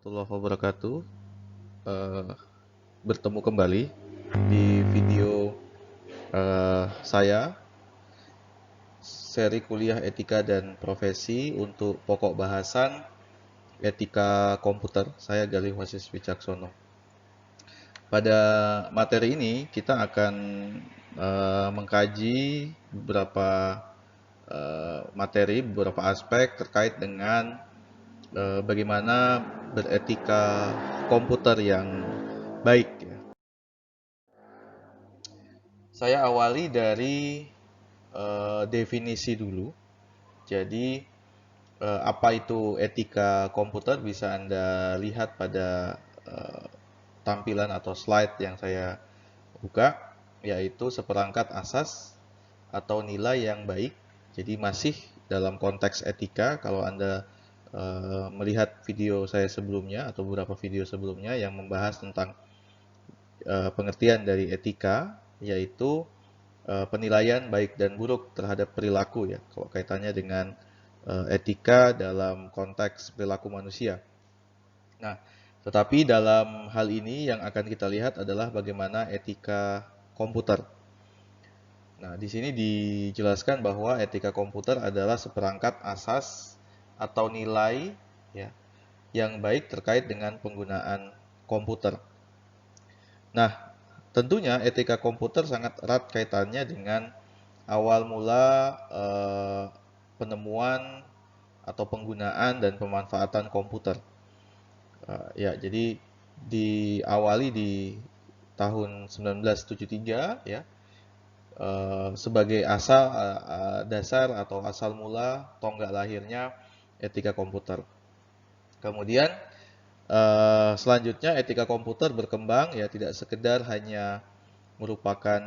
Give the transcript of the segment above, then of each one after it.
warahmatullahi wabarakatuh. Eh, Bertemu kembali di video saya seri kuliah etika dan profesi untuk pokok bahasan etika komputer. Saya Galih Wasis Wicaksono. Pada materi ini kita akan mengkaji beberapa materi, beberapa aspek terkait dengan bagaimana beretika komputer yang baik, ya. Saya awali dari definisi dulu. Jadi, apa itu etika komputer bisa Anda lihat pada tampilan atau slide yang saya buka, yaitu seperangkat asas atau nilai yang baik. Jadi masih dalam konteks etika. Kalau Anda melihat video saya sebelumnya atau beberapa video sebelumnya yang membahas tentang pengertian dari etika, yaitu penilaian baik dan buruk terhadap perilaku, ya, kalau kaitannya dengan etika dalam konteks perilaku manusia. Nah, tetapi dalam hal ini yang akan kita lihat adalah bagaimana etika komputer. Nah, di sini dijelaskan bahwa etika komputer adalah seperangkat asas atau nilai, ya, yang baik terkait dengan penggunaan komputer. Nah, tentunya etika komputer sangat erat kaitannya dengan awal mula penemuan atau penggunaan dan pemanfaatan komputer. Ya, jadi diawali di tahun 1973, ya, sebagai dasar atau asal mula tonggak lahirnya etika komputer. Kemudian selanjutnya etika komputer berkembang, ya, tidak sekedar hanya merupakan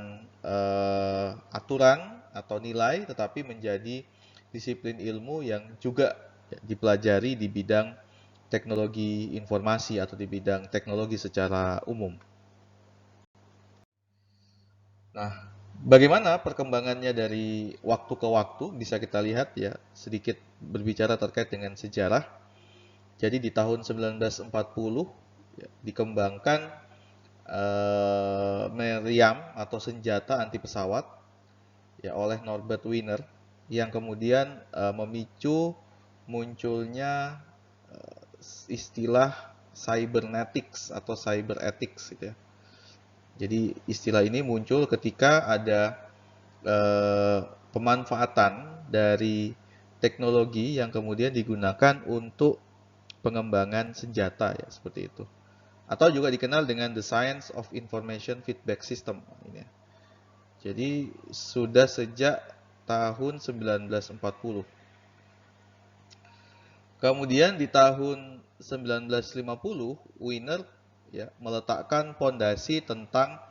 aturan atau nilai, tetapi menjadi disiplin ilmu yang juga dipelajari di bidang teknologi informasi atau di bidang teknologi secara umum. Nah, bagaimana perkembangannya dari waktu ke waktu bisa kita lihat, ya, sedikit berbicara terkait dengan sejarah. Jadi di tahun 1940, ya, dikembangkan meriam atau senjata anti pesawat, ya, oleh Norbert Wiener, yang kemudian memicu munculnya istilah cybernetics atau cyber ethics, gitu, ya. Jadi istilah ini muncul ketika ada pemanfaatan dari teknologi yang kemudian digunakan untuk pengembangan senjata, ya, seperti itu. Atau juga dikenal dengan the science of information feedback system ini, ya. Jadi sudah sejak tahun 1940. Kemudian di tahun 1950, Wiener, ya, meletakkan pondasi tentang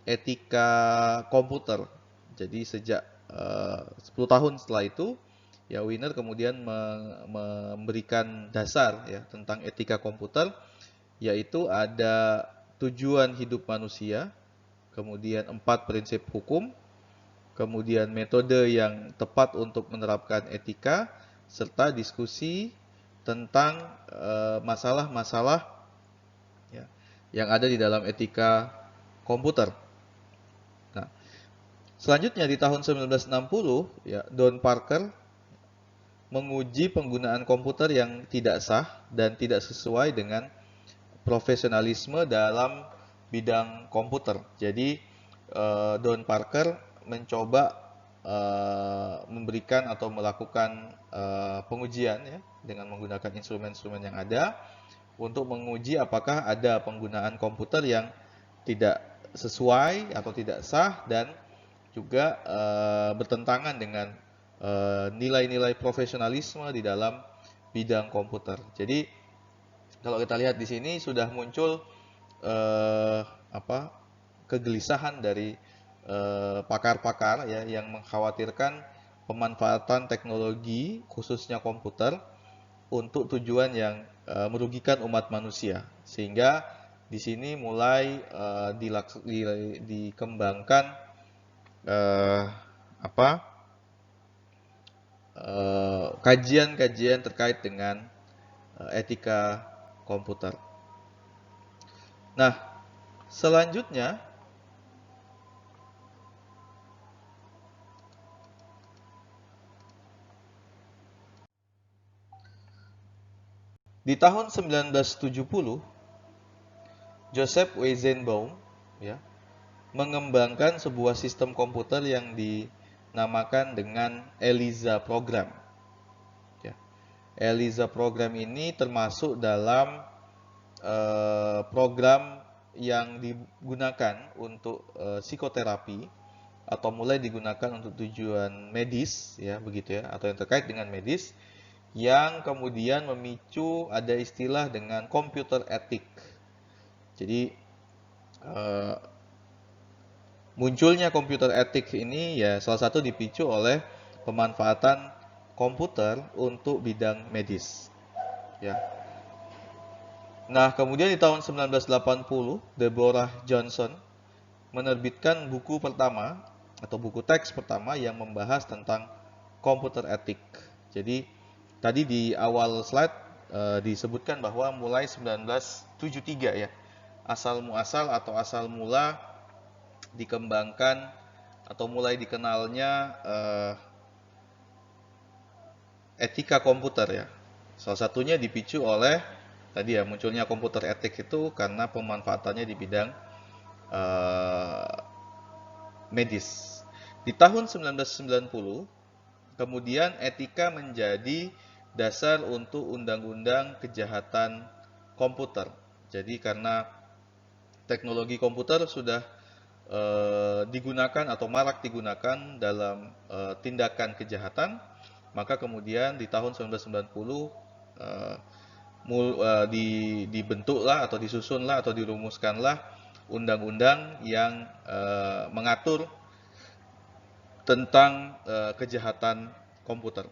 etika komputer. Jadi sejak 10 tahun setelah itu, ya, Wiener kemudian memberikan dasar, ya, tentang etika komputer, yaitu ada tujuan hidup manusia, kemudian 4 prinsip hukum, kemudian metode yang tepat untuk menerapkan etika, serta diskusi tentang masalah-masalah, ya, yang ada di dalam etika komputer. Nah, selanjutnya di tahun 1960, ya, Don Parker menguji penggunaan komputer yang tidak sah dan tidak sesuai dengan profesionalisme dalam bidang komputer. Jadi Don Parker mencoba memberikan atau melakukan pengujian, ya, dengan menggunakan instrumen-instrumen yang ada untuk menguji apakah ada penggunaan komputer yang tidak sesuai atau tidak sah dan juga bertentangan dengan nilai-nilai profesionalisme di dalam bidang komputer. Jadi kalau kita lihat di sini sudah muncul eh, apa kegelisahan dari pakar-pakar, ya, yang mengkhawatirkan pemanfaatan teknologi khususnya komputer untuk tujuan yang merugikan umat manusia, sehingga di sini mulai dikembangkan eh, apa kajian-kajian terkait dengan etika komputer. Nah, selanjutnya di tahun 1970, Joseph Weizenbaum ya, mengembangkan sebuah sistem komputer yang dinamakan dengan ELIZA program. Ya. ELIZA program ini termasuk dalam program yang digunakan untuk psikoterapi atau mulai digunakan untuk tujuan medis, ya begitu ya, atau yang terkait dengan medis, yang kemudian memicu ada istilah dengan computer etik. Jadi munculnya komputer etik ini ya salah satu dipicu oleh pemanfaatan komputer untuk bidang medis. Ya. Nah, kemudian di tahun 1980, Deborah Johnson menerbitkan buku pertama atau buku teks pertama yang membahas tentang komputer etik. Jadi, tadi di awal slide disebutkan bahwa mulai 1973 ya, asal muasal atau asal mula dikembangkan atau mulai dikenalnya etika komputer ya. Salah satunya dipicu oleh tadi ya munculnya komputer etik itu karena pemanfaatannya di bidang medis. Di tahun 1990, kemudian etika menjadi dasar untuk undang-undang kejahatan komputer. Jadi karena teknologi komputer sudah digunakan atau marak digunakan dalam tindakan kejahatan, maka kemudian di tahun 1990 dibentuklah atau disusunlah atau dirumuskanlah undang-undang yang mengatur tentang kejahatan komputer.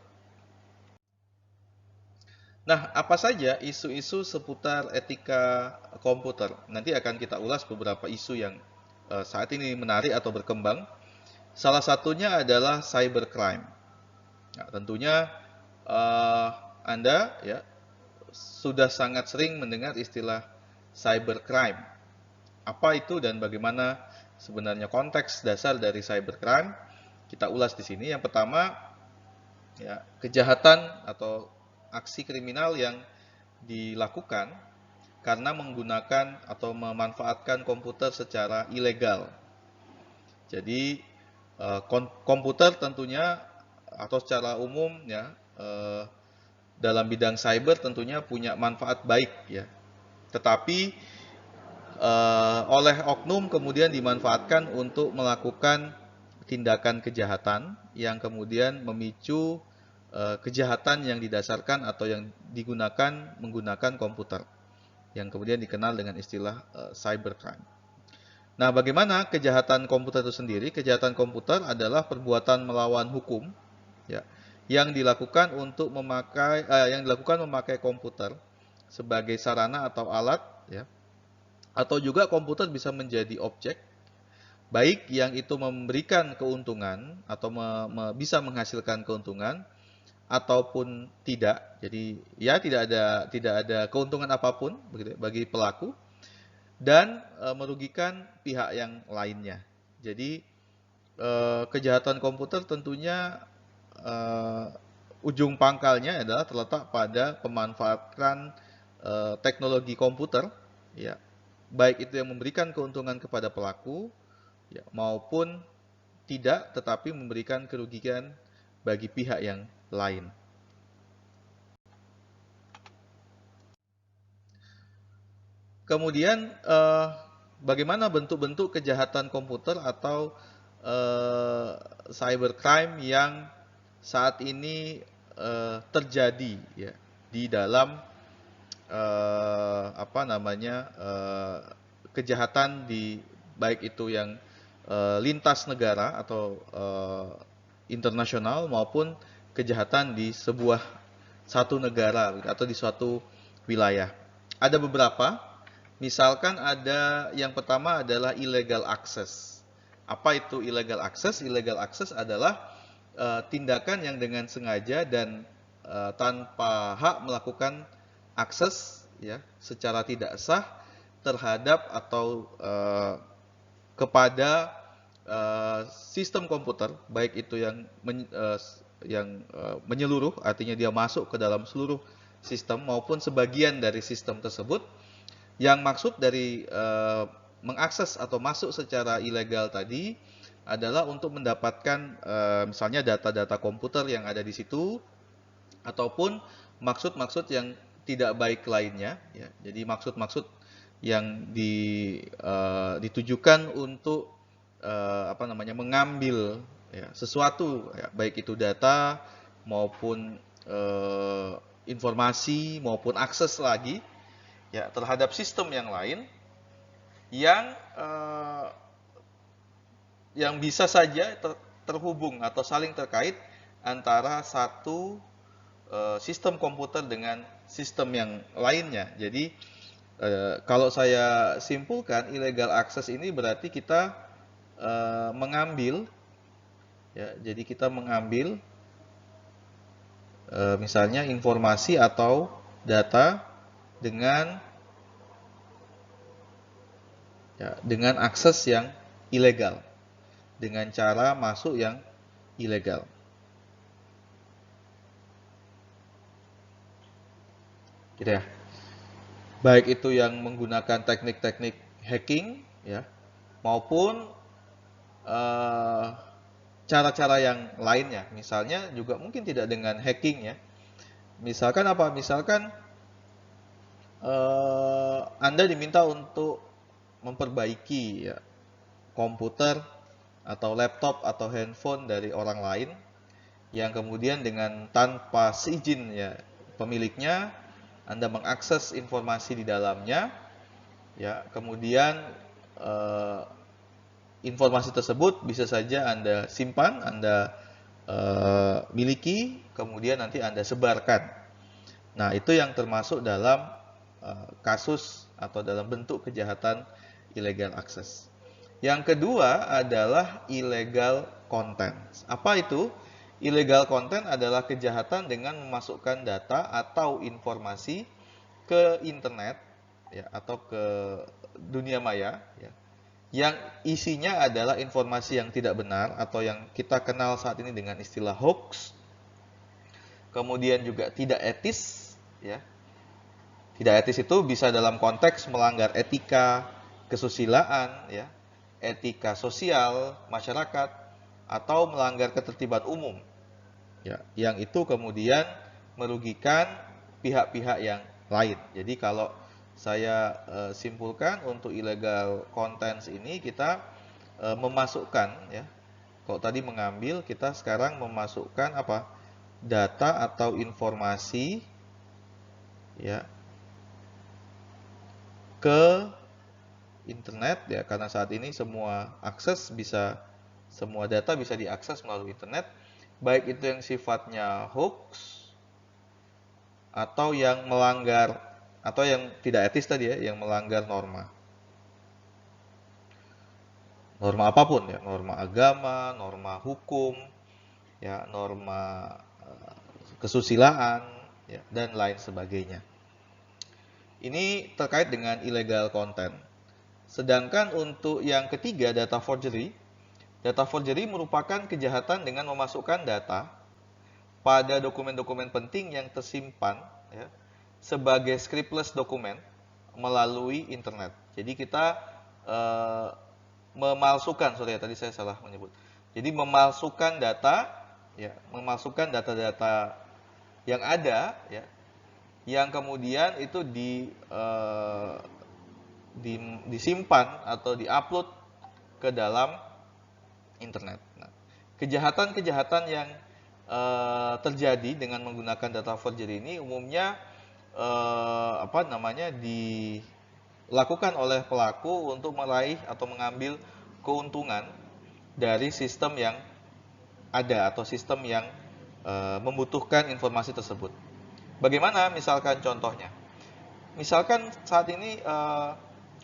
Nah, apa saja isu-isu seputar etika komputer? Nanti akan kita ulas beberapa isu yang saat ini menarik atau berkembang. Salah satunya adalah cybercrime. Nah, tentunya Anda ya sudah sangat sering mendengar istilah cybercrime. Apa itu dan bagaimana sebenarnya konteks dasar dari cybercrime? Kita ulas di sini. Yang pertama, ya, kejahatan atau aksi kriminal yang dilakukan karena menggunakan atau memanfaatkan komputer secara ilegal. Jadi komputer tentunya atau secara umum ya dalam bidang cyber tentunya punya manfaat baik ya. Tetapi oleh oknum kemudian dimanfaatkan untuk melakukan tindakan kejahatan yang kemudian memicu kejahatan yang didasarkan atau yang digunakan menggunakan komputer yang kemudian dikenal dengan istilah cybercrime. Nah, bagaimana kejahatan komputer itu sendiri? Kejahatan komputer adalah perbuatan melawan hukum ya, yang dilakukan memakai komputer sebagai sarana atau alat ya. Atau juga komputer bisa menjadi objek baik yang itu memberikan keuntungan atau bisa menghasilkan keuntungan ataupun tidak. Jadi ya tidak ada keuntungan apapun bagi pelaku dan merugikan pihak yang lainnya. Jadi kejahatan komputer tentunya ujung pangkalnya adalah terletak pada pemanfaatan teknologi komputer ya, baik itu yang memberikan keuntungan kepada pelaku ya, maupun tidak tetapi memberikan kerugian bagi pihak yang lain. Kemudian bagaimana bentuk-bentuk kejahatan komputer atau cybercrime yang saat ini terjadi ya di dalam kejahatan di baik itu yang lintas negara atau internasional maupun kejahatan di sebuah satu negara atau di suatu wilayah. Ada beberapa, misalkan ada yang pertama adalah illegal access. Apa itu illegal access? Illegal access adalah tindakan yang dengan sengaja dan tanpa hak melakukan akses ya secara tidak sah terhadap atau kepada sistem komputer, baik itu yang menyeluruh, artinya dia masuk ke dalam seluruh sistem maupun sebagian dari sistem tersebut. Yang maksud dari mengakses atau masuk secara ilegal tadi adalah untuk mendapatkan misalnya data-data komputer yang ada di situ, ataupun maksud-maksud yang tidak baik lainnya, ya. Jadi maksud-maksud yang ditujukan untuk mengambil, ya, sesuatu, ya, baik itu data maupun informasi maupun akses lagi, ya, terhadap sistem yang lain yang bisa saja terhubung atau saling terkait antara satu sistem komputer dengan sistem yang lainnya. Jadi kalau saya simpulkan, illegal access ini berarti kita mengambil, ya, jadi kita mengambil misalnya informasi atau data dengan akses yang ilegal, dengan cara masuk yang ilegal. Gitu ya. Baik itu yang menggunakan teknik-teknik hacking, ya, maupun cara-cara yang lainnya. Misalnya juga mungkin tidak dengan hacking, ya. Misalkan apa? Misalkan Anda diminta untuk memperbaiki, ya, komputer atau laptop atau handphone dari orang lain yang kemudian dengan tanpa seizin, ya, pemiliknya, Anda mengakses informasi di dalamnya, ya, kemudian informasi tersebut bisa saja Anda simpan, Anda miliki, kemudian nanti Anda sebarkan. Nah, itu yang termasuk dalam kasus atau dalam bentuk kejahatan illegal access. Yang kedua adalah illegal content. Apa itu? Illegal content adalah kejahatan dengan memasukkan data atau informasi ke internet, ya, atau ke dunia maya, ya, yang isinya adalah informasi yang tidak benar atau yang kita kenal saat ini dengan istilah hoax. Kemudian juga tidak etis, ya. Tidak etis itu bisa dalam konteks melanggar etika kesusilaan, ya, etika sosial masyarakat, atau melanggar ketertiban umum, ya, yang itu kemudian merugikan pihak-pihak yang lain. Jadi kalau saya simpulkan, untuk illegal contents ini kita memasukkan, ya, kalau tadi mengambil, kita sekarang memasukkan apa? Data atau informasi, ya, ke internet, ya, karena saat ini semua data bisa diakses melalui internet, baik itu yang sifatnya hoax atau yang melanggar atau yang tidak etis tadi, ya, yang melanggar norma apapun, ya, norma agama, norma hukum, ya, norma kesusilaan, ya, dan lain sebagainya. Ini terkait dengan illegal content. Sedangkan untuk yang ketiga, data forgery merupakan kejahatan dengan memasukkan data pada dokumen-dokumen penting yang tersimpan, ya, sebagai scriptless dokumen melalui internet. Jadi kita memalsukan, tadi saya salah menyebut. Jadi memalsukan data, ya, memalsukan data-data yang ada, ya, yang kemudian itu disimpan atau diupload ke dalam internet. Nah, kejahatan-kejahatan yang terjadi dengan menggunakan data forgery ini umumnya dilakukan oleh pelaku untuk meraih atau mengambil keuntungan dari sistem yang ada atau sistem yang membutuhkan informasi tersebut. Bagaimana misalkan contohnya? Misalkan saat ini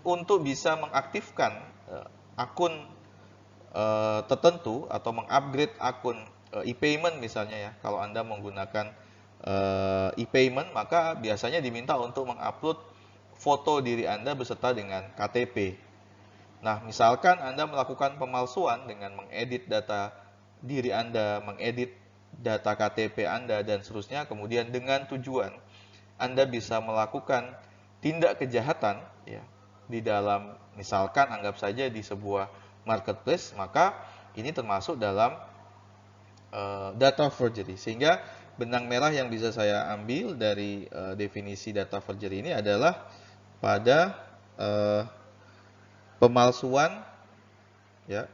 untuk bisa mengaktifkan akun tertentu atau mengupgrade akun e-payment misalnya, ya, kalau Anda menggunakan e-payment, maka biasanya diminta untuk mengupload foto diri Anda beserta dengan KTP. Nah, misalkan Anda melakukan pemalsuan dengan mengedit data diri Anda, mengedit data KTP Anda, dan seterusnya, kemudian dengan tujuan Anda bisa melakukan tindak kejahatan ya, di dalam, misalkan anggap saja di sebuah marketplace, maka ini termasuk dalam data forgery. Sehingga benang merah yang bisa saya ambil dari definisi data forgery ini adalah pada pemalsuan ya,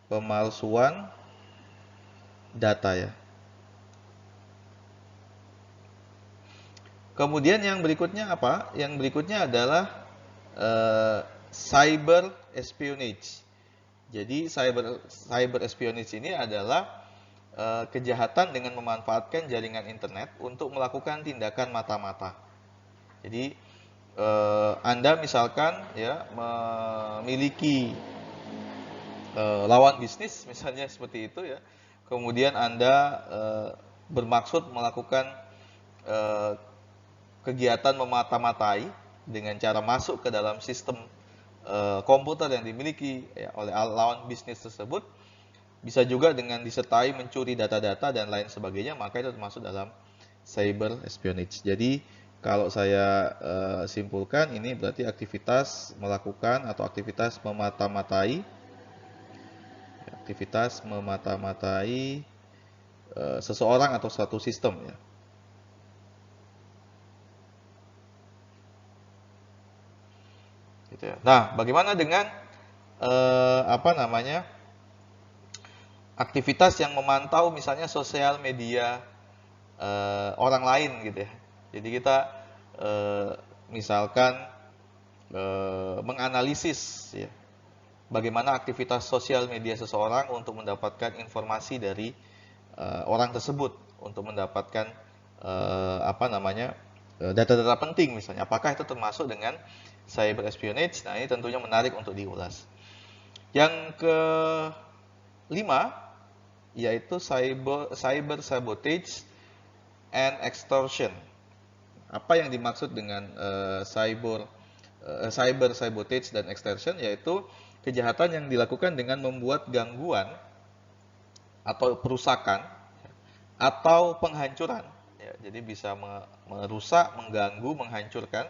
pemalsuan data ya. Kemudian yang berikutnya apa? Yang berikutnya adalah cyber espionage. Jadi cyber espionage ini adalah kejahatan dengan memanfaatkan jaringan internet untuk melakukan tindakan mata-mata. Jadi Anda misalkan ya memiliki lawan bisnis misalnya seperti itu ya. Kemudian Anda bermaksud melakukan kegiatan memata-matai dengan cara masuk ke dalam sistem komputer yang dimiliki ya, oleh lawan bisnis tersebut, bisa juga dengan disertai mencuri data-data dan lain sebagainya, maka itu termasuk dalam cyber espionage. Jadi kalau saya simpulkan, ini berarti aktivitas melakukan atau aktivitas memata-matai, seseorang atau suatu sistem ya. Gitu ya. Nah, bagaimana dengan aktivitas yang memantau misalnya sosial media orang lain gitu ya. Jadi kita misalkan menganalisis ya, bagaimana aktivitas sosial media seseorang untuk mendapatkan informasi dari orang tersebut, untuk mendapatkan data-data penting misalnya. Apakah itu termasuk dengan cyber espionage? Nah, ini tentunya menarik untuk diulas. Yang kelima yaitu cyber sabotage and extortion. Apa yang dimaksud dengan cyber sabotage dan extortion? Yaitu kejahatan yang dilakukan dengan membuat gangguan atau perusakan atau penghancuran ya, jadi bisa merusak, mengganggu, menghancurkan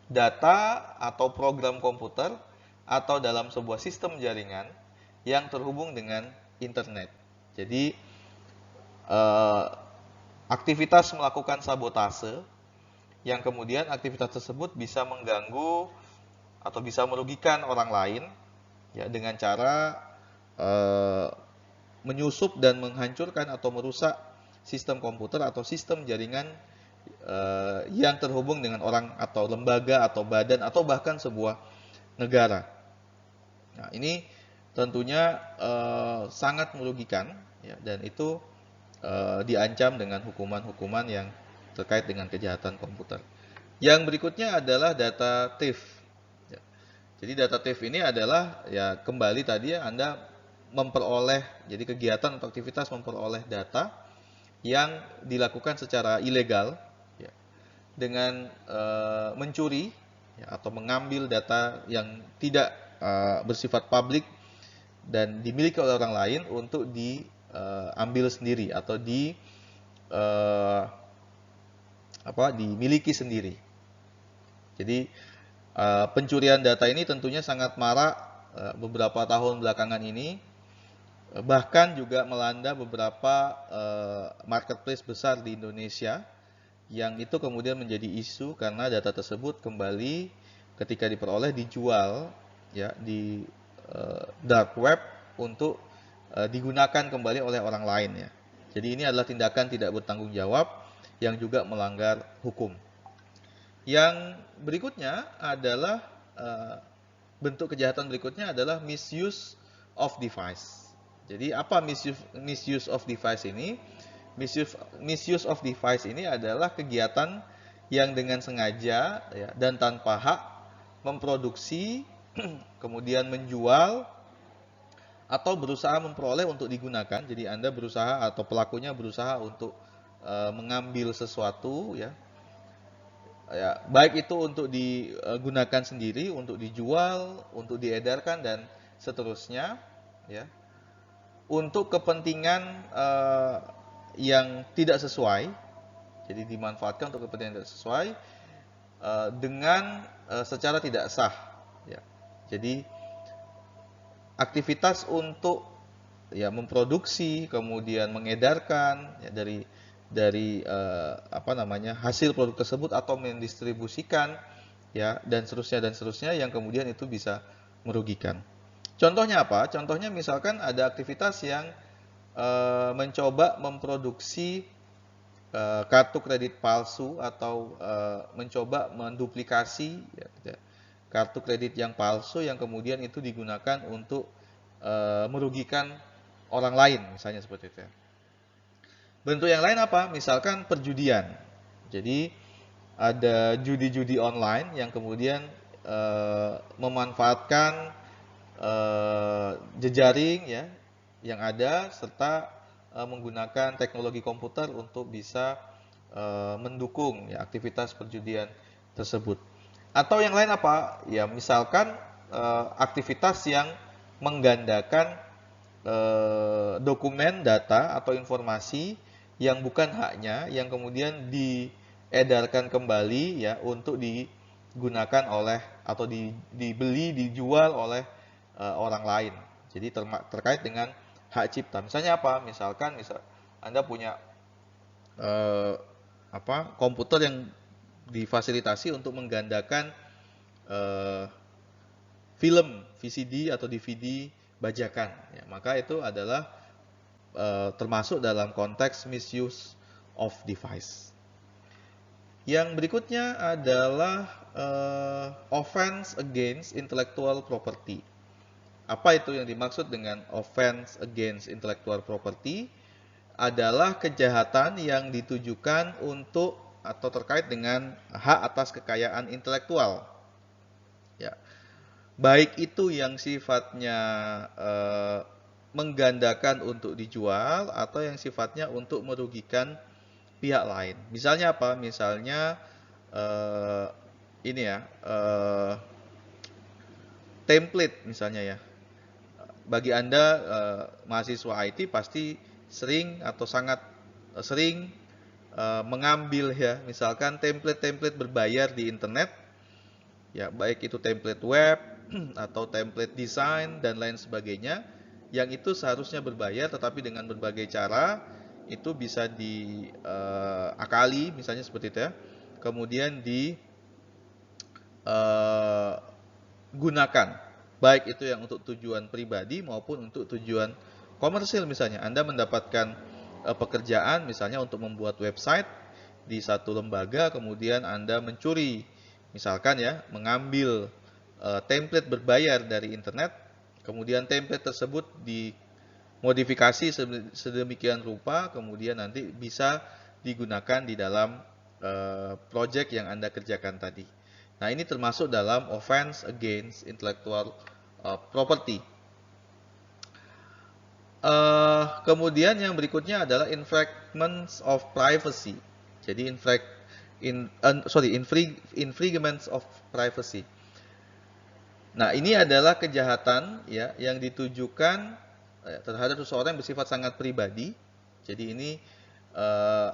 data atau program komputer atau dalam sebuah sistem jaringan yang terhubung dengan internet. Jadi aktivitas melakukan sabotase yang kemudian aktivitas tersebut bisa mengganggu atau bisa merugikan orang lain ya, dengan cara menyusup dan menghancurkan atau merusak sistem komputer atau sistem jaringan yang terhubung dengan orang atau lembaga atau badan atau bahkan sebuah negara. Nah, ini tentunya sangat merugikan ya, dan itu diancam dengan hukuman-hukuman yang terkait dengan kejahatan komputer. Yang berikutnya adalah data theft. Ya. Jadi data theft ini adalah ya kembali tadi ya, Anda memperoleh, jadi kegiatan atau aktivitas memperoleh data yang dilakukan secara ilegal ya, dengan mencuri ya, atau mengambil data yang tidak bersifat publik dan dimiliki oleh orang lain untuk diambil sendiri atau dimiliki sendiri. Jadi pencurian data ini tentunya sangat marak beberapa tahun belakangan ini. Bahkan juga melanda beberapa marketplace besar di Indonesia, yang itu kemudian menjadi isu karena data tersebut kembali ketika diperoleh dijual ya di dark web untuk digunakan kembali oleh orang lain ya. Jadi ini adalah tindakan tidak bertanggung jawab yang juga melanggar hukum. Yang berikutnya adalah bentuk kejahatan berikutnya adalah misuse of device. Jadi apa misuse of device ini? Misuse of device ini adalah kegiatan yang dengan sengaja ya, dan tanpa hak memproduksi, kemudian menjual atau berusaha memperoleh untuk digunakan. Jadi Anda berusaha atau pelakunya berusaha untuk mengambil sesuatu ya. Ya, baik itu untuk digunakan sendiri, untuk dijual, untuk diedarkan dan seterusnya ya. Untuk kepentingan yang tidak sesuai, jadi dimanfaatkan untuk kepentingan yang tidak sesuai dengan secara tidak sah ya. Jadi aktivitas untuk ya memproduksi kemudian mengedarkan ya, dari apa namanya hasil produk tersebut atau mendistribusikan ya dan seterusnya yang kemudian itu bisa merugikan. Contohnya apa? Contohnya misalkan ada aktivitas yang mencoba memproduksi kartu kredit palsu atau mencoba menduplikasi ya, kartu kredit yang palsu yang kemudian itu digunakan untuk merugikan orang lain, misalnya seperti itu ya. Bentuk yang lain apa? Misalkan perjudian. Jadi ada judi-judi online yang kemudian memanfaatkan jejaring ya yang ada serta menggunakan teknologi komputer untuk bisa mendukung ya, aktivitas perjudian tersebut. Atau yang lain apa? Ya misalkan aktivitas yang menggandakan dokumen, data atau informasi yang bukan haknya, yang kemudian diedarkan kembali ya untuk digunakan oleh atau dibeli, dijual oleh orang lain. Jadi terkait dengan hak cipta. Misalnya apa? Misalkan Anda punya komputer yang difasilitasi untuk menggandakan film VCD atau DVD bajakan ya, maka itu adalah termasuk dalam konteks misuse of device. Yang berikutnya adalah offense against intellectual property. Apa itu yang dimaksud dengan offense against intellectual property? Adalah kejahatan yang ditujukan untuk atau terkait dengan hak atas kekayaan intelektual. Ya. Baik itu yang sifatnya menggandakan untuk dijual atau yang sifatnya untuk merugikan pihak lain. Misalnya apa? Misalnya ini ya, template misalnya ya. Bagi Anda mahasiswa IT pasti sering atau sangat sering mengambil ya, misalkan template-template berbayar di internet, ya baik itu template web atau template desain dan lain sebagainya, yang itu seharusnya berbayar, tetapi dengan berbagai cara itu bisa diakali, misalnya seperti itu ya, kemudian digunakan, baik itu yang untuk tujuan pribadi maupun untuk tujuan komersil. Misalnya Anda mendapatkan pekerjaan misalnya untuk membuat website di satu lembaga, kemudian Anda mencuri, misalkan ya, mengambil template berbayar dari internet, kemudian template tersebut dimodifikasi sedemikian rupa, kemudian nanti bisa digunakan di dalam project yang Anda kerjakan tadi. Nah, ini termasuk dalam offense against intellectual property. Kemudian yang berikutnya adalah infringements of privacy. Jadi infringements of privacy. Nah, ini adalah kejahatan ya yang ditujukan terhadap seseorang yang bersifat sangat pribadi. Jadi ini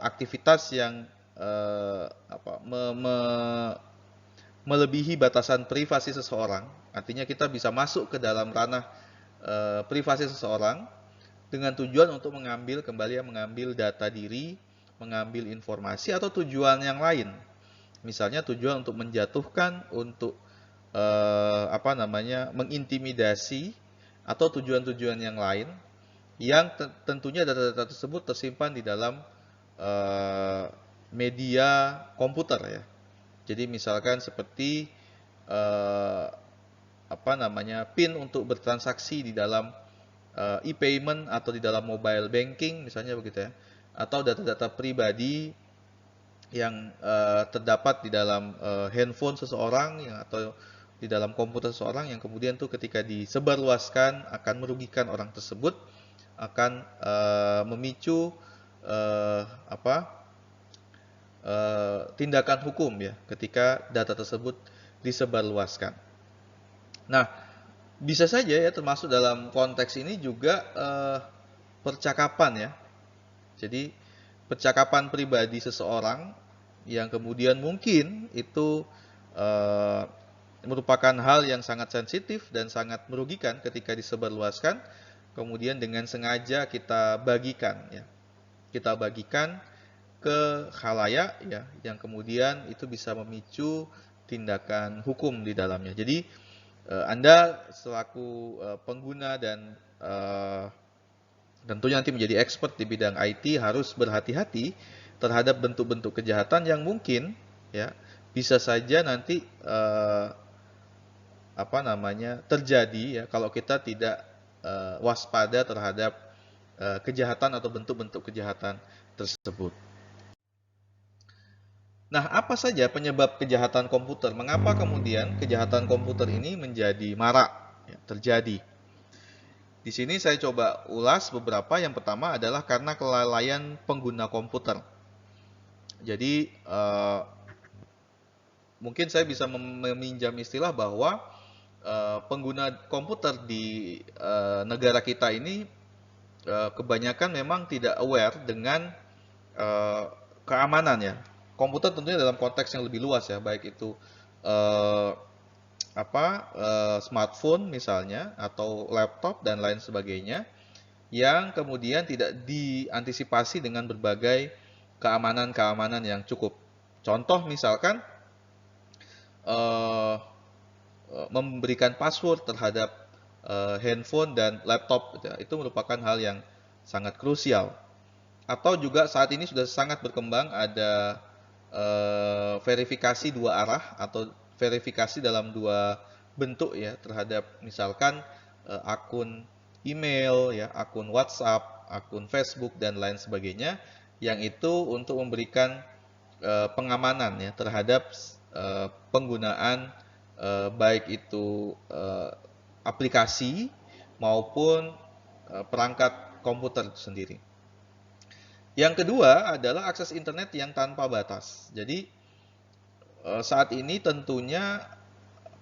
aktivitas yang melebihi batasan privasi seseorang. Artinya kita bisa masuk ke dalam ranah privasi seseorang dengan tujuan untuk mengambil data diri, mengambil informasi atau tujuan yang lain. Misalnya tujuan untuk menjatuhkan, untuk mengintimidasi atau tujuan-tujuan yang lain yang tentunya data-data tersebut tersimpan di dalam media komputer ya. Jadi misalkan seperti PIN untuk bertransaksi di dalam e-payment atau di dalam mobile banking misalnya begitu ya, atau data-data pribadi yang terdapat di dalam handphone seseorang atau di dalam komputer seseorang yang kemudian tuh ketika disebarluaskan akan merugikan orang tersebut, akan memicu tindakan hukum ya ketika data tersebut disebarluaskan. Nah, bisa saja ya termasuk dalam konteks ini juga percakapan ya. Jadi percakapan pribadi seseorang yang kemudian mungkin itu merupakan hal yang sangat sensitif dan sangat merugikan ketika disebarluaskan, kemudian dengan sengaja kita bagikan ya. Kita bagikan ke khalayak ya, yang kemudian itu bisa memicu tindakan hukum di dalamnya. Jadi Anda selaku pengguna dan tentunya nanti menjadi expert di bidang IT harus berhati-hati terhadap bentuk-bentuk kejahatan yang mungkin ya bisa saja nanti terjadi ya kalau kita tidak waspada terhadap kejahatan atau bentuk-bentuk kejahatan tersebut. Nah, apa saja penyebab kejahatan komputer? Mengapa kemudian kejahatan komputer ini menjadi marak ya, terjadi? Di sini saya coba ulas beberapa. Yang pertama adalah karena kelalaian pengguna komputer. Jadi, mungkin saya bisa meminjam istilah bahwa pengguna komputer di negara kita ini kebanyakan memang tidak aware dengan keamanan ya. Komputer tentunya dalam konteks yang lebih luas ya, baik itu smartphone misalnya atau laptop dan lain sebagainya yang kemudian tidak diantisipasi dengan berbagai keamanan-keamanan yang cukup. Contoh misalkan memberikan password terhadap handphone dan laptop gitu ya, itu merupakan hal yang sangat krusial. Atau juga saat ini sudah sangat berkembang ada verifikasi dua arah atau verifikasi dalam dua bentuk ya terhadap misalkan akun email ya, akun WhatsApp, akun Facebook dan lain sebagainya yang itu untuk memberikan pengamanan ya terhadap penggunaan baik itu aplikasi maupun perangkat komputer itu sendiri. Yang kedua adalah akses internet yang tanpa batas. Jadi saat ini tentunya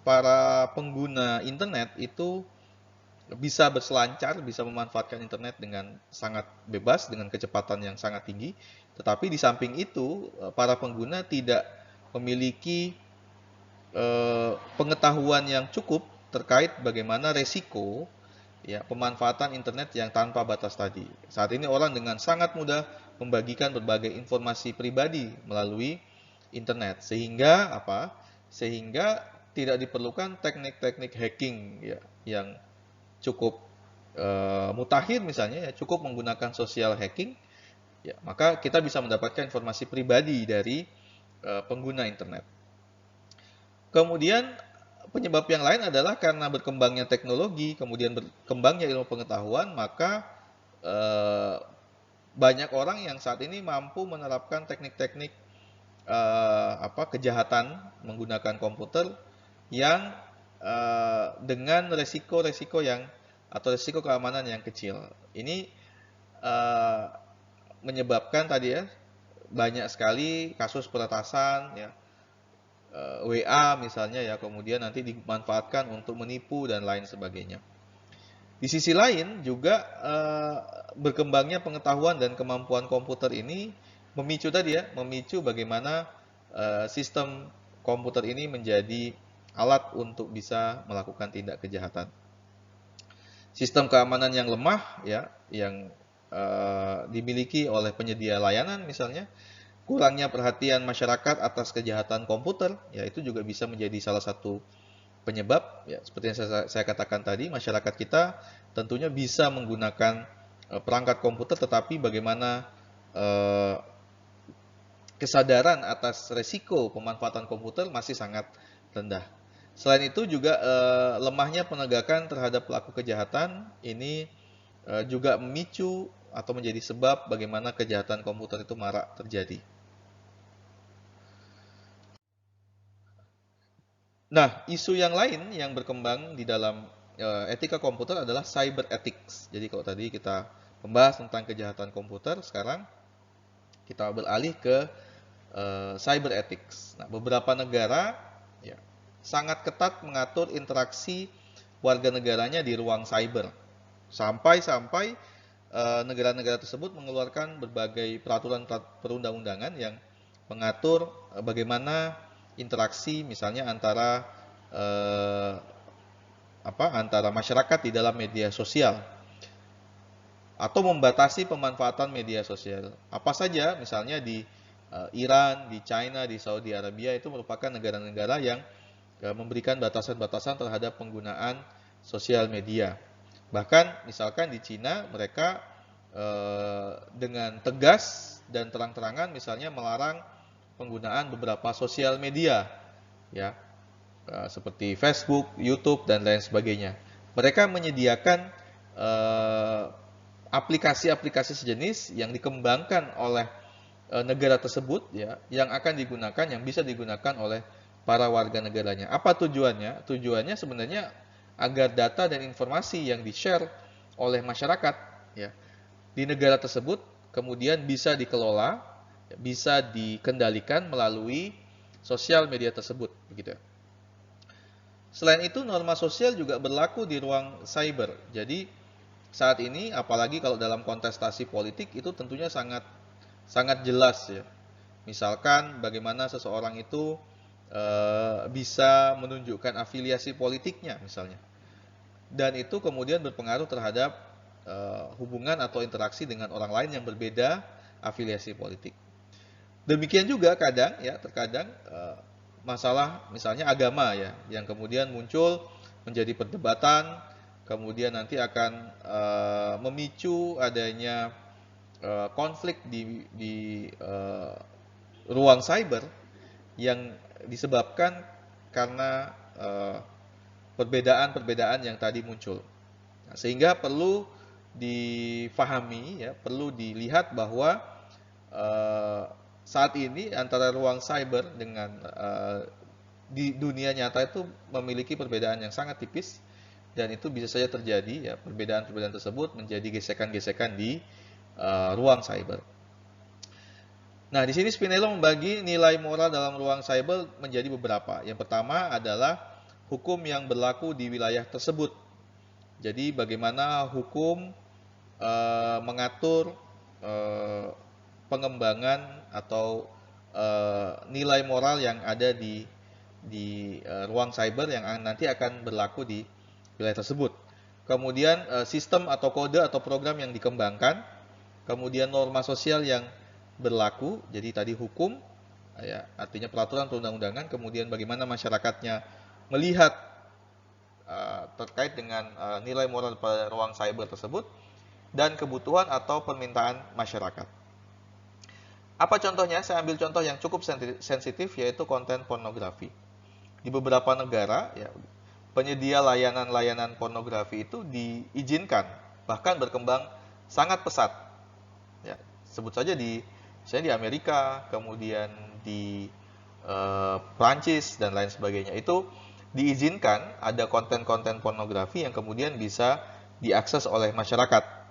para pengguna internet itu bisa berselancar, bisa memanfaatkan internet dengan sangat bebas, dengan kecepatan yang sangat tinggi. Tetapi di samping itu, para pengguna tidak memiliki pengetahuan yang cukup terkait bagaimana resiko ya pemanfaatan internet yang tanpa batas tadi. Saat ini orang dengan sangat mudah membagikan berbagai informasi pribadi melalui internet sehingga Sehingga tidak diperlukan teknik-teknik hacking ya yang cukup mutakhir misalnya ya, cukup menggunakan social hacking ya, maka kita bisa mendapatkan informasi pribadi dari pengguna internet. Kemudian penyebab yang lain adalah karena berkembangnya teknologi, kemudian berkembangnya ilmu pengetahuan, maka banyak orang yang saat ini mampu menerapkan teknik-teknik kejahatan menggunakan komputer yang dengan resiko-resiko atau resiko keamanan yang kecil. Ini menyebabkan tadi ya banyak sekali kasus peretasan ya, WA misalnya ya, kemudian nanti dimanfaatkan untuk menipu dan lain sebagainya. Di sisi lain juga berkembangnya pengetahuan dan kemampuan komputer ini memicu bagaimana sistem komputer ini menjadi alat untuk bisa melakukan tindak kejahatan. Sistem keamanan yang lemah ya, yang dimiliki oleh penyedia layanan misalnya, kurangnya perhatian masyarakat atas kejahatan komputer, ya itu juga bisa menjadi salah satu penyebab. Ya, seperti yang saya katakan tadi, masyarakat kita tentunya bisa menggunakan perangkat komputer, tetapi bagaimana kesadaran atas resiko pemanfaatan komputer masih sangat rendah. Selain itu juga lemahnya penegakan terhadap pelaku kejahatan ini juga memicu atau menjadi sebab bagaimana kejahatan komputer itu marak terjadi. Nah, isu yang lain yang berkembang di dalam etika komputer adalah cyber ethics. Jadi kalau tadi kita membahas tentang kejahatan komputer, sekarang kita beralih ke cyber ethics. Nah, beberapa negara ya, sangat ketat mengatur interaksi warga negaranya di ruang cyber. Sampai-sampai negara-negara tersebut mengeluarkan berbagai peraturan perundang-undangan yang mengatur bagaimana interaksi misalnya antara antara masyarakat di dalam media sosial atau membatasi pemanfaatan media sosial. Apa saja misalnya di Iran, di China, di Saudi Arabia itu merupakan negara-negara yang memberikan batasan-batasan terhadap penggunaan sosial media. Bahkan misalkan di Cina mereka dengan tegas dan terang-terangan misalnya melarang penggunaan beberapa sosial media ya seperti Facebook, YouTube dan lain sebagainya. Mereka menyediakan aplikasi-aplikasi sejenis yang dikembangkan oleh negara tersebut ya yang akan digunakan yang bisa digunakan oleh para warga negaranya. Apa tujuannya? Tujuannya sebenarnya agar data dan informasi yang di-share oleh masyarakat ya di negara tersebut kemudian bisa dikelola, bisa dikendalikan melalui sosial media tersebut begitu. Selain itu norma sosial juga berlaku di ruang cyber. Jadi saat ini apalagi kalau dalam kontestasi politik itu tentunya sangat sangat jelas ya. Misalkan bagaimana seseorang itu bisa menunjukkan afiliasi politiknya misalnya. Dan itu kemudian berpengaruh terhadap hubungan atau interaksi dengan orang lain yang berbeda afiliasi politik. Demikian juga kadang ya terkadang masalah misalnya agama ya yang kemudian muncul menjadi perdebatan, kemudian nanti akan memicu adanya konflik di ruang cyber yang disebabkan karena perbedaan-perbedaan yang tadi muncul. Nah, sehingga perlu difahami ya, perlu dilihat bahwa saat ini antara ruang cyber dengan di dunia nyata itu memiliki perbedaan yang sangat tipis dan itu bisa saja terjadi ya perbedaan-perbedaan tersebut menjadi gesekan-gesekan di ruang cyber. Nah, di sini Spinello membagi nilai moral dalam ruang cyber menjadi beberapa. Yang pertama adalah hukum yang berlaku di wilayah tersebut. Jadi bagaimana hukum mengatur pengembangan atau nilai moral yang ada di ruang cyber yang nanti akan berlaku di wilayah tersebut. Kemudian sistem atau kode atau program yang dikembangkan, kemudian norma sosial yang berlaku, jadi tadi hukum, ya, artinya peraturan perundang-undangan, kemudian bagaimana masyarakatnya melihat terkait dengan nilai moral pada ruang cyber tersebut, dan kebutuhan atau permintaan masyarakat. Apa contohnya? Saya ambil contoh yang cukup sensitif, yaitu konten pornografi. Di beberapa negara, ya, penyedia layanan-layanan pornografi itu diizinkan, bahkan berkembang sangat pesat. Ya, sebut saja misalnya di Amerika, kemudian di Prancis dan lain sebagainya. Itu diizinkan ada konten-konten pornografi yang kemudian bisa diakses oleh masyarakat.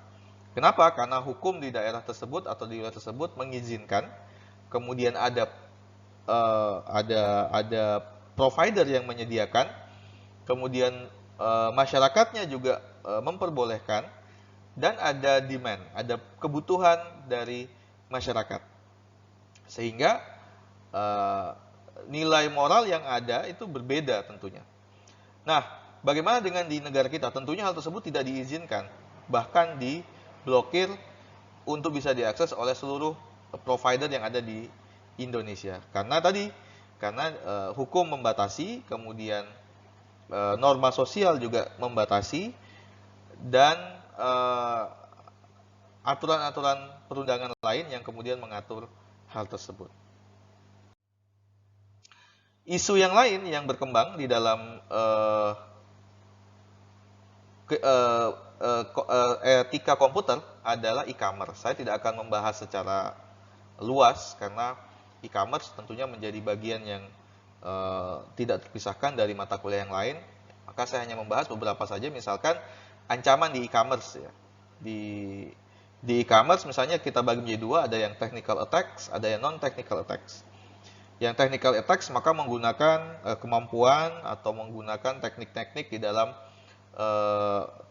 Kenapa? Karena hukum di daerah tersebut atau di wilayah tersebut mengizinkan. Kemudian ada provider yang menyediakan. Kemudian masyarakatnya juga memperbolehkan dan ada demand, ada kebutuhan dari masyarakat. Sehingga nilai moral yang ada itu berbeda tentunya. Nah, bagaimana dengan di negara kita? Tentunya hal tersebut tidak diizinkan, bahkan diblokir untuk bisa diakses oleh seluruh provider yang ada di Indonesia. Karena hukum membatasi, kemudian norma sosial juga membatasi, dan aturan-aturan perundangan lain yang kemudian mengatur hal tersebut. Isu yang lain yang berkembang di dalam etika komputer adalah e-commerce. Saya tidak akan membahas secara luas karena e-commerce tentunya menjadi bagian yang tidak terpisahkan dari mata kuliah yang lain. Maka saya hanya membahas beberapa saja, misalkan ancaman di e-commerce ya. Di e-commerce misalnya kita bagi menjadi dua, ada yang technical attacks, ada yang non-technical attacks. Yang technical attacks maka menggunakan kemampuan atau menggunakan teknik-teknik di dalam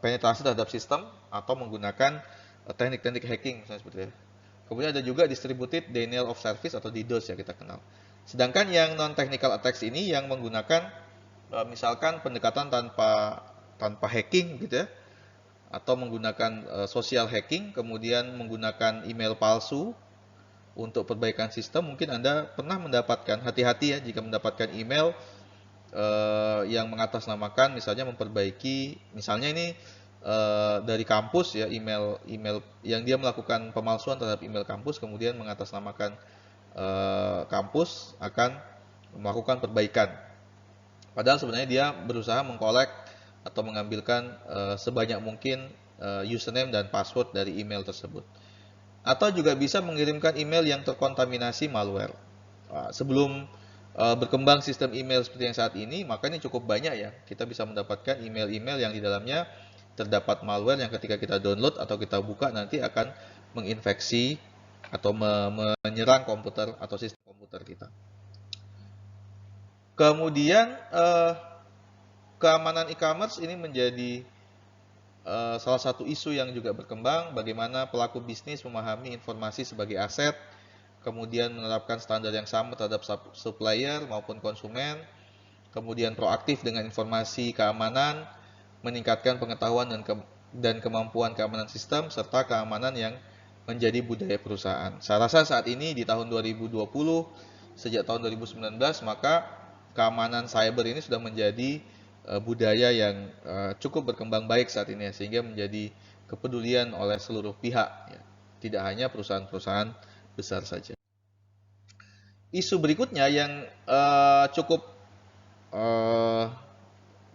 penetrasi terhadap sistem atau menggunakan teknik-teknik hacking misalnya seperti itu. Kemudian ada juga distributed denial of service atau DDoS ya kita kenal. Sedangkan yang non-technical attacks ini yang menggunakan misalkan pendekatan tanpa hacking gitu ya, atau menggunakan social hacking, kemudian menggunakan email palsu untuk perbaikan sistem. Mungkin Anda pernah mendapatkan, hati-hati ya jika mendapatkan email yang mengatasnamakan misalnya memperbaiki, misalnya ini dari kampus ya, email yang dia melakukan pemalsuan terhadap email kampus, kemudian mengatasnamakan kampus akan melakukan perbaikan. Padahal sebenarnya dia berusaha mengkolek atau mengambilkan sebanyak mungkin username dan password dari email tersebut. Atau juga bisa mengirimkan email yang terkontaminasi malware. Sebelum berkembang sistem email seperti yang saat ini, maka ini cukup banyak ya. Kita bisa mendapatkan email-email yang di dalamnya terdapat malware yang ketika kita download atau kita buka nanti akan menginfeksi atau menyerang komputer atau sistem komputer kita. Kemudian keamanan e-commerce ini menjadi salah satu isu yang juga berkembang, bagaimana pelaku bisnis memahami informasi sebagai aset, kemudian menerapkan standar yang sama terhadap supplier maupun konsumen, kemudian proaktif dengan informasi keamanan, meningkatkan pengetahuan dan kemampuan keamanan sistem, serta keamanan yang menjadi budaya perusahaan. Saya rasa saat ini di tahun 2020, sejak tahun 2019, maka keamanan cyber ini sudah menjadi budaya yang cukup berkembang baik saat ini ya, sehingga menjadi kepedulian oleh seluruh pihak ya. Tidak hanya perusahaan-perusahaan besar saja. Isu berikutnya yang cukup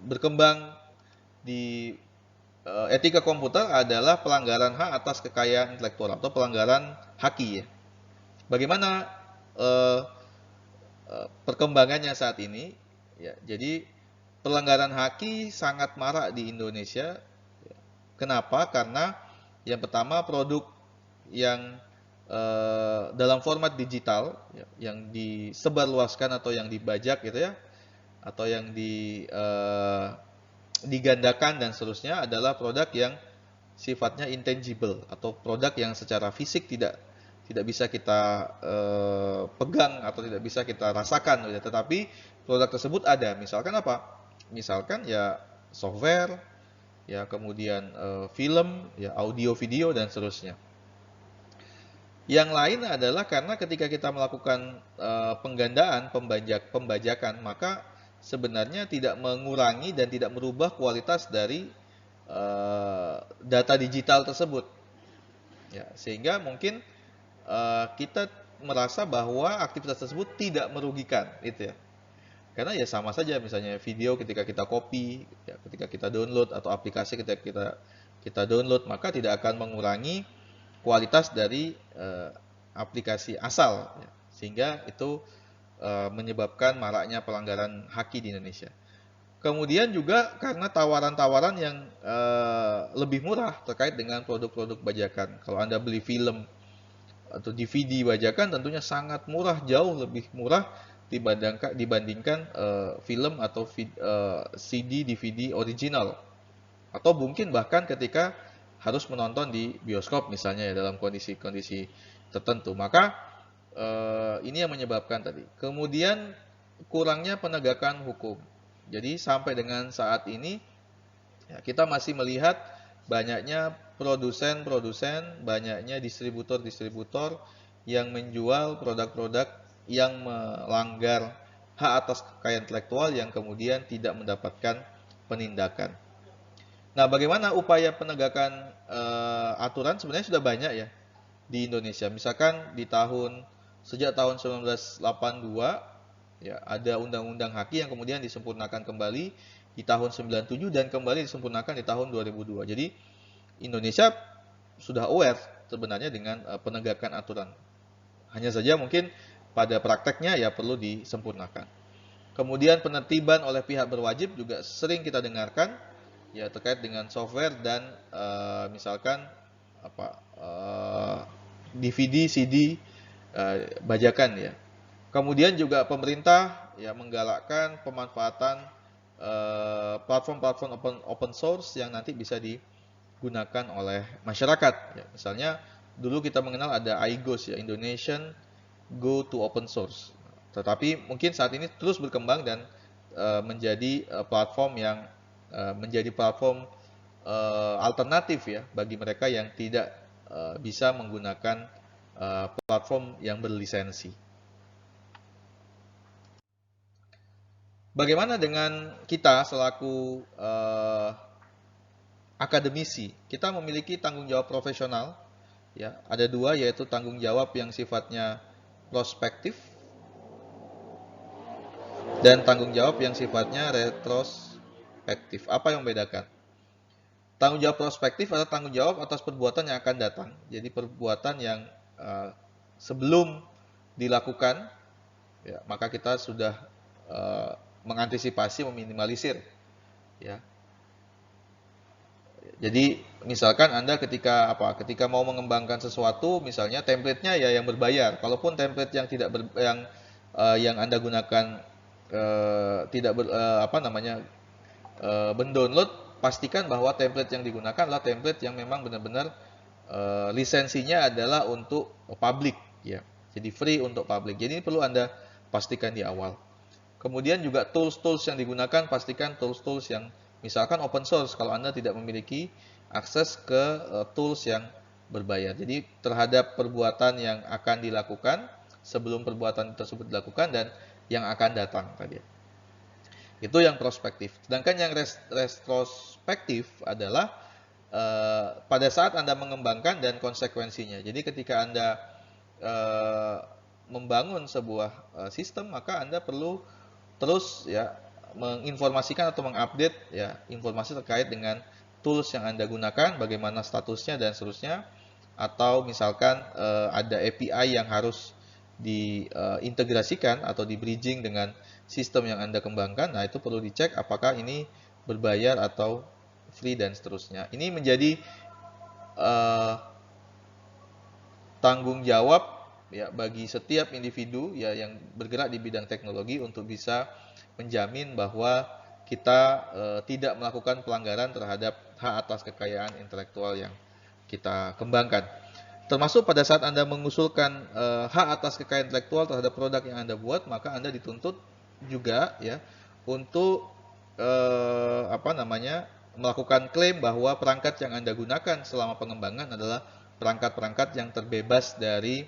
berkembang di etika komputer adalah pelanggaran hak atas kekayaan intelektual atau pelanggaran haki ya. Bagaimana perkembangannya saat ini ya. Jadi pelanggaran haki sangat marak di Indonesia. Kenapa? Karena yang pertama produk yang dalam format digital yang disebarluaskan atau yang dibajak gitu ya, atau yang digandakan dan seterusnya adalah produk yang sifatnya intangible atau produk yang secara fisik tidak bisa kita pegang atau tidak bisa kita rasakan, tetapi produk tersebut ada. Misalkan apa? Misalkan ya software, ya kemudian film, ya audio, video dan seterusnya. Yang lain adalah karena ketika kita melakukan penggandaan, pembajakan, maka sebenarnya tidak mengurangi dan tidak merubah kualitas dari data digital tersebut. Ya, sehingga mungkin kita merasa bahwa aktivitas tersebut tidak merugikan, gitu ya. Karena ya sama saja misalnya video ketika kita copy, ya, ketika kita download atau aplikasi ketika kita download, maka tidak akan mengurangi kualitas dari aplikasi asal ya. Sehingga itu menyebabkan maraknya pelanggaran haki di Indonesia. Kemudian juga karena tawaran-tawaran yang lebih murah terkait dengan produk-produk bajakan. Kalau Anda beli film atau DVD bajakan tentunya sangat murah, jauh lebih murah dibandingkan film atau CD, DVD original. Atau mungkin bahkan ketika harus menonton di bioskop misalnya ya, dalam kondisi-kondisi tertentu. Maka ini yang menyebabkan tadi. Kemudian kurangnya penegakan hukum. Jadi sampai dengan saat ini ya, kita masih melihat banyaknya produsen-produsen, banyaknya distributor-distributor yang menjual produk-produk yang melanggar hak atas kekayaan intelektual yang kemudian tidak mendapatkan penindakan. Nah, bagaimana upaya penegakan aturan? Sebenarnya sudah banyak ya di Indonesia. Misalkan sejak tahun 1982 ya ada undang-undang haki yang kemudian disempurnakan kembali di tahun 97 dan kembali disempurnakan di tahun 2002. Jadi Indonesia sudah aware sebenarnya dengan penegakan aturan. Hanya saja mungkin pada prakteknya ya perlu disempurnakan. Kemudian penertiban oleh pihak berwajib juga sering kita dengarkan, ya terkait dengan software dan misalkan apa DVD, CD, bajakan ya. Kemudian juga pemerintah ya menggalakkan pemanfaatan platform-platform open source yang nanti bisa digunakan oleh masyarakat. Ya, misalnya dulu kita mengenal ada IGOS ya, Indonesian Go to Open Source. Tetapi mungkin saat ini terus berkembang dan menjadi platform yang menjadi platform alternatif ya bagi mereka yang tidak bisa menggunakan platform yang berlisensi. Bagaimana dengan kita selaku akademisi? Kita memiliki tanggung jawab profesional, ya. Ada dua, yaitu tanggung jawab yang sifatnya prospektif dan tanggung jawab yang sifatnya retrospektif. Apa yang membedakan? Tanggung jawab prospektif adalah tanggung jawab atas perbuatan yang akan datang. Jadi perbuatan yang sebelum dilakukan, ya, maka kita sudah mengantisipasi, meminimalisir, ya. Jadi misalkan Anda ketika mau mengembangkan sesuatu, misalnya template-nya ya yang berbayar. Kalaupun template yang tidak yang Anda gunakan tidak mendownload, pastikan bahwa template yang digunakan adalah template yang memang benar-benar lisensinya adalah untuk publik ya. Jadi free untuk publik. Jadi ini perlu Anda pastikan di awal. Kemudian juga tools-tools yang digunakan, pastikan tools-tools yang misalkan open source kalau Anda tidak memiliki akses ke tools yang berbayar. Jadi terhadap perbuatan yang akan dilakukan, sebelum perbuatan tersebut dilakukan, dan yang akan datang tadi. Itu yang prospektif. Sedangkan yang retrospektif adalah pada saat Anda mengembangkan dan konsekuensinya. Jadi ketika Anda membangun sebuah sistem, maka Anda perlu terus ya menginformasikan atau mengupdate ya informasi terkait dengan tools yang Anda gunakan, bagaimana statusnya dan seterusnya, atau misalkan ada API yang harus diintegrasikan atau di bridging dengan sistem yang Anda kembangkan. Nah, itu perlu dicek apakah ini berbayar atau free dan seterusnya. Ini menjadi tanggung jawab ya bagi setiap individu ya yang bergerak di bidang teknologi untuk bisa menjamin bahwa kita tidak melakukan pelanggaran terhadap hak atas kekayaan intelektual yang kita kembangkan. Termasuk pada saat Anda mengusulkan hak atas kekayaan intelektual terhadap produk yang Anda buat, maka Anda dituntut juga ya untuk melakukan klaim bahwa perangkat yang Anda gunakan selama pengembangan adalah perangkat-perangkat yang terbebas dari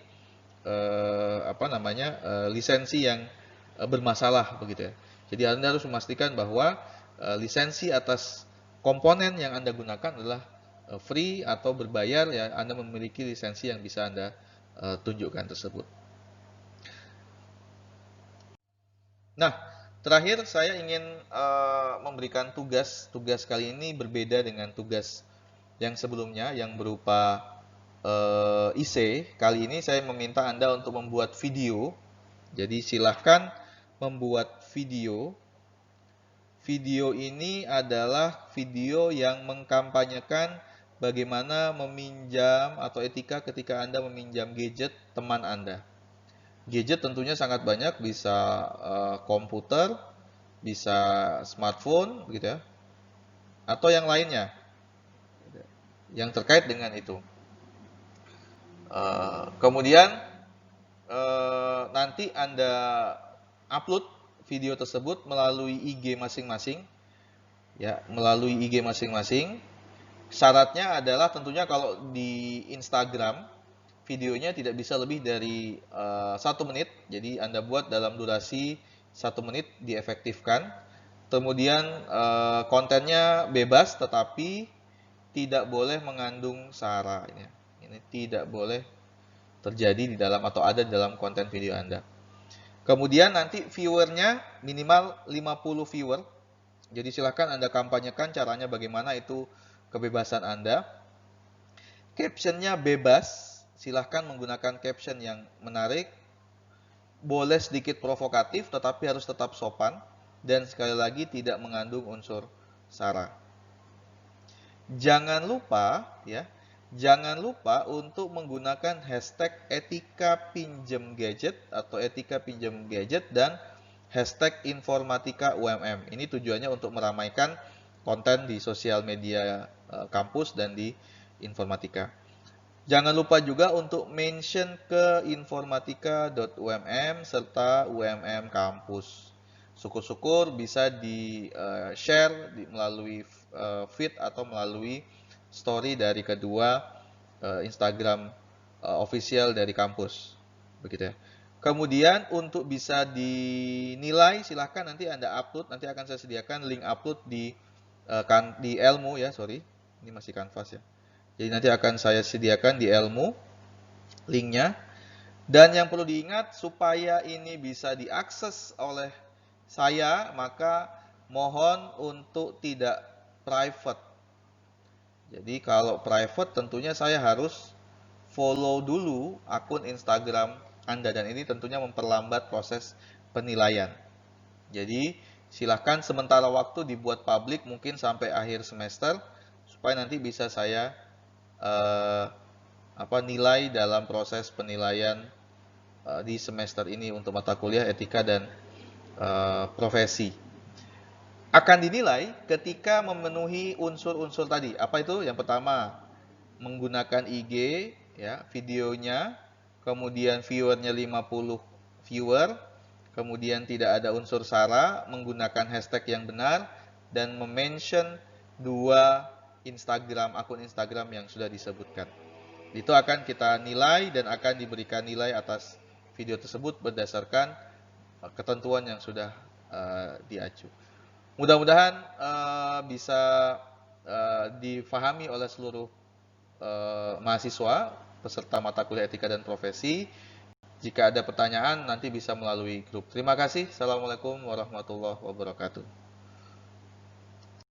lisensi yang bermasalah begitu ya. Jadi Anda harus memastikan bahwa lisensi atas komponen yang Anda gunakan adalah free atau berbayar ya. Anda memiliki lisensi yang bisa Anda tunjukkan tersebut. Nah, terakhir saya ingin memberikan tugas kali ini berbeda dengan tugas yang sebelumnya yang berupa IC. Kali ini saya meminta Anda untuk membuat video. Jadi silahkan membuat video. Video ini adalah video yang mengkampanyekan bagaimana meminjam atau etika ketika Anda meminjam gadget teman Anda. Gadget tentunya sangat banyak, bisa komputer, bisa smartphone, gitu ya, atau yang lainnya yang terkait dengan itu. Kemudian nanti Anda upload video tersebut melalui IG masing-masing, ya, melalui IG masing-masing. Syaratnya adalah tentunya kalau di Instagram videonya tidak bisa lebih dari 1 menit. Jadi Anda buat dalam durasi 1 menit diefektifkan. Kemudian kontennya bebas tetapi tidak boleh mengandung sara. Ini tidak boleh terjadi di dalam atau ada di dalam konten video Anda. Kemudian nanti viewernya minimal 50 viewer. Jadi silahkan Anda kampanyekan caranya bagaimana, itu kebebasan Anda. Captionnya bebas, silahkan menggunakan caption yang menarik, boleh sedikit provokatif tetapi harus tetap sopan dan sekali lagi tidak mengandung unsur sara. Jangan lupa ya, jangan lupa untuk menggunakan hashtag etika pinjam gadget atau etika pinjam gadget dan hashtag informatika UMM. Ini tujuannya untuk meramaikan konten di sosial media kampus dan di informatika. Jangan lupa juga untuk mention ke informatika.umm serta UMM kampus. Syukur-syukur bisa di-share melalui feed atau melalui story dari kedua Instagram official dari kampus. Begitu ya. Kemudian untuk bisa dinilai, silahkan nanti Anda upload, nanti akan saya sediakan link upload di Elmo ya, sorry. Ini masih kanvas ya. Jadi nanti akan saya sediakan di Elmo linknya. Dan yang perlu diingat, supaya ini bisa diakses oleh saya, maka mohon untuk tidak private. Jadi kalau private tentunya saya harus follow dulu akun Instagram Anda, dan ini tentunya memperlambat proses penilaian. Jadi silahkan sementara waktu dibuat publik mungkin sampai akhir semester supaya nanti bisa saya nilai dalam proses penilaian di semester ini untuk mata kuliah etika dan profesi. Akan dinilai ketika memenuhi unsur-unsur tadi. Apa itu? Yang pertama, menggunakan IG, ya, videonya, kemudian viewernya 50 viewer, kemudian tidak ada unsur sara, menggunakan hashtag yang benar, dan mention dua akun Instagram yang sudah disebutkan. Itu akan kita nilai dan akan diberikan nilai atas video tersebut berdasarkan ketentuan yang sudah diacu. Mudah-mudahan bisa difahami oleh seluruh mahasiswa peserta mata kuliah etika dan profesi. Jika ada pertanyaan nanti bisa melalui grup. Terima kasih. Assalamualaikum warahmatullahi wabarakatuh.